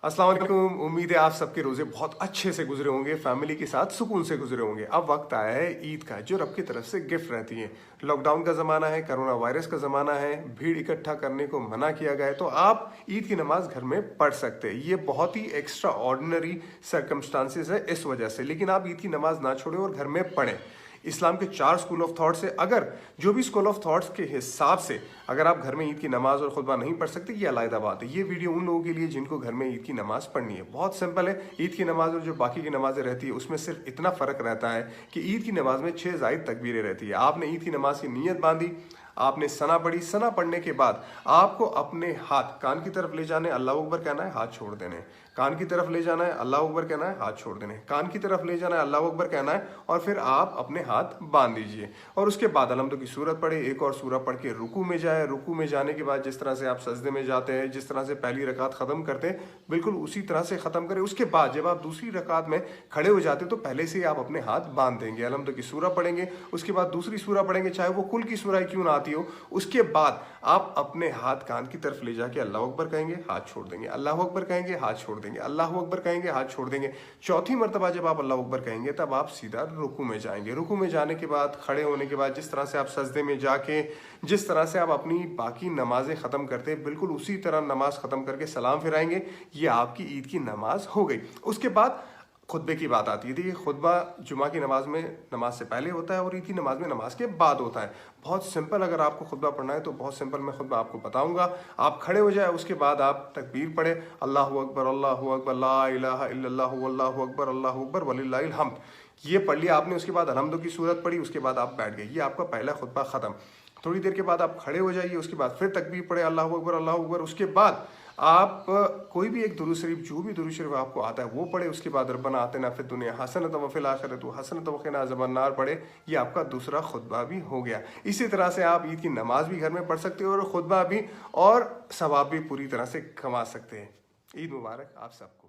अस्सलाम वालेकुम। उम्मीद है आप सबके रोजे बहुत अच्छे से गुजरे होंगे, फैमिली के साथ सुकून से गुजरे होंगे। अब वक्त आया है ईद का, जो रब की तरफ से गिफ्ट रहती है। लॉकडाउन का ज़माना है, कोरोना वायरस का ज़माना है, भीड़ इकट्ठा करने को मना किया गया है, तो आप ईद की नमाज घर में पढ़ सकते हैं। ये बहुत ही एक्स्ट्रा ऑर्डिनरी सर्कमस्टांसिस है इस वजह से, लेकिन आप ईद की नमाज ना छोड़ें और घर में पढ़ें। इस्लाम के 4 स्कूल ऑफ थॉट से अगर जो भी स्कूल ऑफ थॉट्स के हिसाब से अगर आप घर में ईद की नमाज और खुतबा नहीं पढ़ सकते, ये अलग बात है। ये वीडियो उन लोगों के लिए जिनको घर में ईद की नमाज पढ़नी है। बहुत सिंपल है। ईद की नमाज और जो बाकी की नमाजें रहती है उसमें सिर्फ इतना फ़र्क रहता है कि ईद की नमाज में 6 ज़ायद तकबीरें रहती है। आपने ईद की नमाज की नीयत बांधी, आपने सना पढ़ी, सना पढ़ने के बाद आपको अपने हाथ कान की तरफ ले जाने, अल्लाह अकबर कहना है, हाथ छोड़ देने। कान की तरफ ले जाना है, अल्लाह अकबर कहना है, हाथ छोड़ देने। कान की तरफ ले जाना है, अल्लाह अकबर कहना है, और फिर आप अपने हाथ बांध दीजिए। और उसके बाद अलहम्दुलिल्लाह की सूरत पढ़े, एक और सूरह पढ़ के रुकू में जाए। रुकू में जाने के बाद जिस तरह से आप सजदे में जाते हैं, जिस तरह से पहली रकात ख़त्म करते हैं, बिल्कुल उसी तरह से ख़त्म करें। उसके बाद जब आप दूसरी रकात में खड़े हो जाते तो पहले से ही आप अपने हाथ बांध देंगे। अलहम्दुलिल्लाह की सूरह पढ़ेंगे, उसके बाद दूसरी सूरह पढ़ेंगे, चाहे वो कुल की सूरह क्यों ना आती हो। उसके बाद आप अपने हाथ कान की तरफ ले जाके अल्लाह अकबर कहेंगे, हाथ छोड़ देंगे। अल्लाह अकबर कहेंगे, हाथ छोड़ देंगे। अल्लाह अकबर कहेंगे, हाथ छोड़ देंगे। चौथी मरतबा जब आप अल्लाह अकबर कहेंगे तब आप सीधा रुकू में जाएंगे। रुकू में जाने के बाद, खड़े होने के बाद, जिस तरह से आप सजदे में जाके जिस तरह से आप अपनी बाकी नमाजें ख़त्म करते हैं, बिल्कुल उसी तरह नमाज ख़त्म करके सलाम फिराएंगे। ये आपकी ईद की नमाज हो गई। उसके बाद खुतबे की बात आती है। देखिए, खुतबा जुमा की नमाज में नमाज से पहले होता है और ईद की नमाज में नमाज के बाद होता है। बहुत सिंपल, अगर आपको खुतबा पढ़ना है तो बहुत सिंपल मैं खुतबा आपको बताऊंगा। आप खड़े हो जाए, उसके बाद आप तकबीर पढ़े, अल्लाहु अकबर, अल्लाहु अकबर, ला इलाहा इल्लल्लाहु वल्लाहु अकबर, अल्लाहु अकबर वलिल्लाहिल हम्द। ये पढ़ लिया आपने। उसके बाद अलहम्दुलिल्लाह की सूरत पढ़ी, उसके बाद आप बैठ गए। ये आपका पहला खुतबा ख़त्म। थोड़ी देर के बाद आप खड़े हो जाइए, उसके बाद फिर तकबीर पढ़े, अल्लाहु अकबर, अल्लाहु अकबर। उसके बाद आप कोई भी एक दुरूद शरीफ, जो भी दुरूद शरीफ आपको आता है वो पढ़े। उसके बाद रब्बना आतिना फिद दुनिया हसनतन व फिल आखिरति हसनतन व क़िना अज़ाबन्नार पढ़े। ये आपका दूसरा खुतबा भी हो गया। इसी तरह से आप ईद की नमाज भी घर में पढ़ सकते हो और खुतबा भी, और सवाब भी पूरी तरह से कमा सकते हैं। ईद मुबारक आप सबको।